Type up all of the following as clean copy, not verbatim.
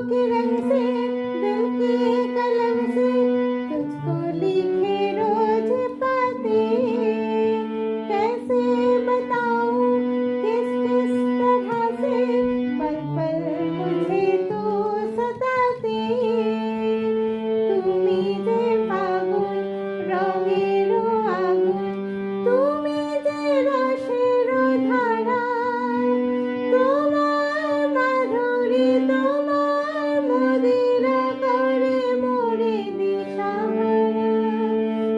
के रंग से, दिल के कलम से तुझको लिखे रोज पाते। कैसे बताऊं किस किस तरह से पल पल मुझे तू सताते। তুমি যে ফাগুন রঙের আগুন, তুমি যে রসের ধারা, তোমার মাধুরী তোমার মদিরা করে মোরে দিশাহারা।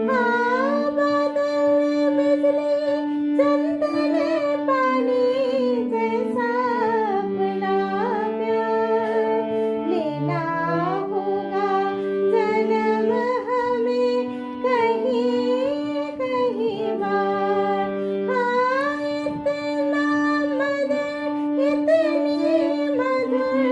हाँ बादल बिजली चंदन पानी जैसा अपना प्यार लेना होगा जन्म हमें कहीं कहीं बार। हाँ इतना मधुर इतनी मधुर